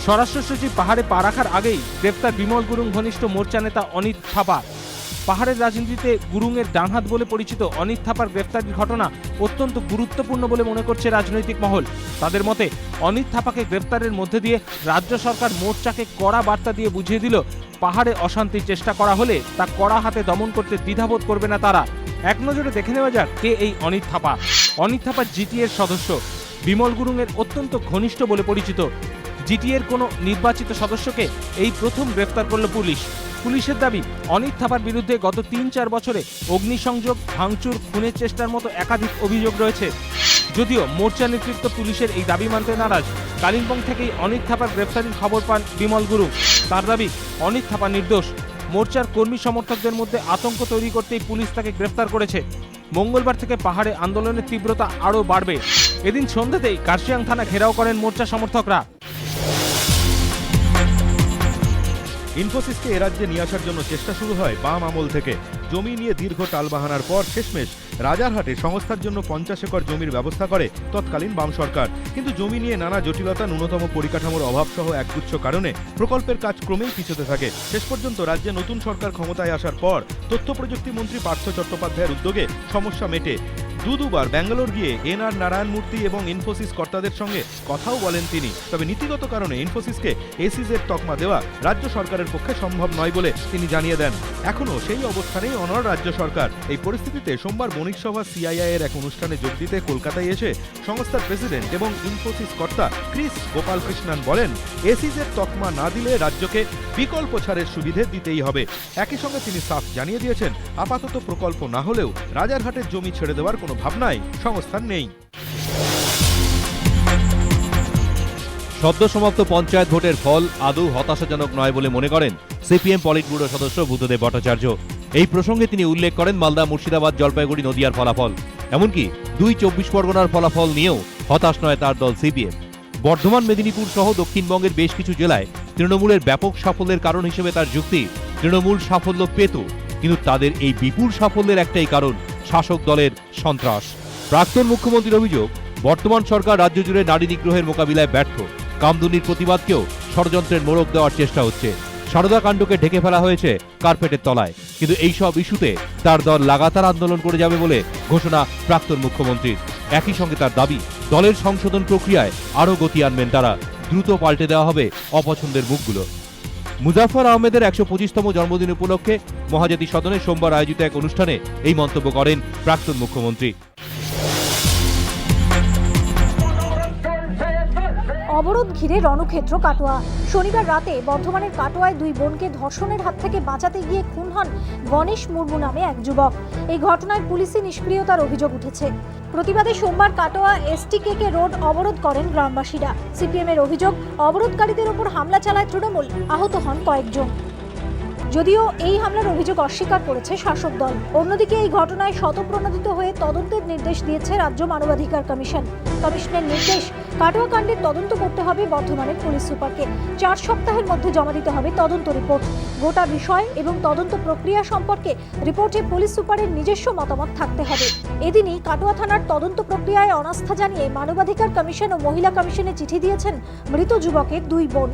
স্বরাষ্ট্র সচিব পাহাড়ে পা রাখার আগেই গ্রেপ্তার বিমল গুরুং ঘনিষ্ঠ মোর্চা নেতা অনিত থাপা। পাহাড়ের রাজনীতিতে গুরুংয়ের ডানহাত বলে পরিচিত অনিত থাপার গ্রেপ্তারির ঘটনা অত্যন্ত গুরুত্বপূর্ণ বলে মনে করছে রাজনৈতিক মহল। তাদের মতে অনিত থাপাকে গ্রেপ্তারের মধ্যে দিয়ে রাজ্য সরকার মোর্চাকে কড়া বার্তা দিয়ে বুঝিয়ে দিল, পাহাড়ে অশান্তির চেষ্টা করা হলে তা কড়া হাতে দমন করতে দ্বিধাবোধ করবে না তারা। এক নজরে দেখে নেওয়া যাক কে এই অনিত থাপা। অনিত থাপা জিটিএর সদস্য, বিমল গুরুংয়ের অত্যন্ত ঘনিষ্ঠ বলে পরিচিত। জিটিএর কোনো নির্বাচিত সদস্যকে এই প্রথম গ্রেফতার করল পুলিশ। পুলিশের দাবি, অনিত থাপার বিরুদ্ধে গত ৩-৪ বছরে অগ্নিসংযোগ, ভাঙচুর, খুনের চেষ্টার মতো একাধিক অভিযোগ রয়েছে। যদিও মোর্চা নেতৃত্ব পুলিশের এই দাবি মানতে নারাজ। কালিম্পং থেকেই অনিত থাপার গ্রেফতারির খবর পান বিমল গুরুং। তার দাবি, অনিত থাপা নির্দোষ। মোর্চার কর্মী সমর্থকদের মধ্যে আতঙ্ক তৈরি করতেই পুলিশ তাকে গ্রেফতার করেছে। মঙ্গলবার থেকে পাহাড়ে আন্দোলনের তীব্রতা আরও বাড়বে। এদিন সন্ধ্যাতেই কার্শিয়াং থানা ঘেরাও করেন মোর্চা সমর্থকরা। ইনফোসিসকে এ রাজ্যে নিয়ে আসার জন্য চেষ্টা শুরু হয় বাম আমল থেকে। জমি নিয়ে দীর্ঘ টালবাহানার পর শেষমেশ রাজারহাটে সংস্থার জন্য 50 একর জমির ব্যবস্থা করে তৎকালীন বাম সরকার। কিন্তু জমি নিয়ে নানা জটিলতা, ন্যূনতম পরিকাঠামোর অভাব সহ একগুচ্ছ কারণে প্রকল্পের কাজ ক্রমেই পিছোতে থাকে। শেষ পর্যন্ত রাজ্যে নতুন সরকার ক্ষমতায় আসার পর তথ্য প্রযুক্তি মন্ত্রী পার্থ চট্টোপাধ্যায়ের উদ্যোগে সমস্যা মেটে দুবার ব্যাঙ্গালোর গিয়ে এনআর নারায়ণ মূর্তি এবং ইনফোসিস কর্তাদের সঙ্গে কথাও বলেন তিনি। তবে নীতিগত কারণে ইনফোসিসকে এসিজের তকমা দেওয়া রাজ্য সরকারের পক্ষে সম্ভব নয় বলে তিনি জানিয়ে দেন। এখনও সেই অবস্থানেই অনড় রাজ্য সরকার। এই পরিস্থিতিতে সোমবার বণিক সভা সিআইআই এর এক অনুষ্ঠানে যোগ দিতে কলকাতায় এসে সংস্থার প্রেসিডেন্ট এবং ইনফোসিস কর্তা ক্রিস গোপালকৃষ্ণন বলেন, এসিজের তকমা না দিলে রাজ্যকে বিকল্প ছাড়ের সুবিধে দিতেই হবে। একই সঙ্গে তিনি সাফ জানিয়ে দিয়েছেন, আপাতত প্রকল্প না হলেও রাজারহাটের জমি ছেড়ে দেওয়ার কোনো ভাবনাই সংস্থার নেই। সদ্য সমাপ্ত পঞ্চায়েত ভোটের ফল আদৌ হতাশাজনক নয় বলে মনে করেন সিপিএম পলিট ব্যুরো সদস্য বুদ্ধদেব ভট্টাচার্য। এই প্রসঙ্গে তিনি উল্লেখ করেন মালদা, মুর্শিদাবাদ, জলপাইগুড়ি, নদিয়ার ফলাফল, এমনকি 24 পরগনার ফলাফল নিয়েও হতাশ নয় তার দল সিপিএম। বর্ধমান, মেদিনীপুর সহ দক্ষিণবঙ্গের বেশ কিছু জেলায় তৃণমূলের ব্যাপক সাফল্যের কারণ হিসেবে তার যুক্তি, তৃণমূল সাফল্য পেত, কিন্তু তাদের এই বিপুল সাফল্যের একটাই কারণ, শাসক দলের সন্ত্রাস। প্রাক্তন মুখ্যমন্ত্রীর অভিযোগ, বর্তমান সরকার রাজ্য জুড়ে নারী নিগ্রহের মোকাবিলায় ব্যর্থ। কামদুনির প্রতিবাদকেও ষড়যন্ত্রের মোড়ক দেওয়ার চেষ্টা হচ্ছে। সারদা কাণ্ডকে ঢেকে ফেলা হয়েছে কার্পেটের তলায়। কিন্তু এইসব ইস্যুতে তার দল লাগাতার আন্দোলন করে যাবে বলে ঘোষণা প্রাক্তন মুখ্যমন্ত্রীর। একই সঙ্গে তার দাবি, দলের সংশোধন প্রক্রিয়ায় আরও গতি আনবেন তারা। দ্রুত পাল্টে দেওয়া হবে অপছন্দের মুখগুলো। মুজাফফর আহমেদের 125তম জন্মদিন উপলক্ষে মহাজাতি সদনে সোমবার আয়োজিত এক অনুষ্ঠানে এই মন্তব্য করেন প্রাক্তন মুখ্যমন্ত্রী। অবরোধ ঘিরে রণক্ষেত্র কাটোয়া। শনিবার রাতে বর্ধমানের কাটোয়ায় দুই বোনকে ধর্ষণের হাত থেকে বাঁচাতে গিয়ে খুন হন গণেশ মুর্মু নামে এক যুবক। এই ঘটনায় পুলিশি নিষ্ক্রিয়তার অভিযোগ উঠেছে। প্রতিবাদে সোমবার কাটোয়া এসটিকে রোড অবরোধ করেন গ্রামবাসীরা। সিপিএম এর অভিযোগ, অবরোধকারীদের ওপর হামলা চালায় তৃণমূল, আহত হন কয়েকজন। যদিও এই হামলার অভিযোগ অস্বীকার করেছে শাসক দল। অন্যদিকে এই ঘটনায় স্বতঃপ্রণোদিত হয়ে তদন্তের নির্দেশ দিয়েছে রাজ্য মানবাধিকার কমিশন। কমিশনের নির্দেশ, কাটোয়া কাণ্ডের তদন্ত করতে হবে বর্ধমানের পুলিশ সুপারকে। 4 সপ্তাহের মধ্যে জমা দিতে হবে তদন্ত রিপোর্ট। গোটা বিষয় এবং তদন্ত প্রক্রিয়া সম্পর্কে রিপোর্টে পুলিশ সুপারের নিজস্ব মতামত থাকতে হবে। এদিনই কাটোয়া থানার তদন্ত প্রক্রিয়ায় অনাস্থা জানিয়ে মানবাধিকার কমিশন ও মহিলা কমিশনে চিঠি দিয়েছেন মৃত যুবকের দুই বোন।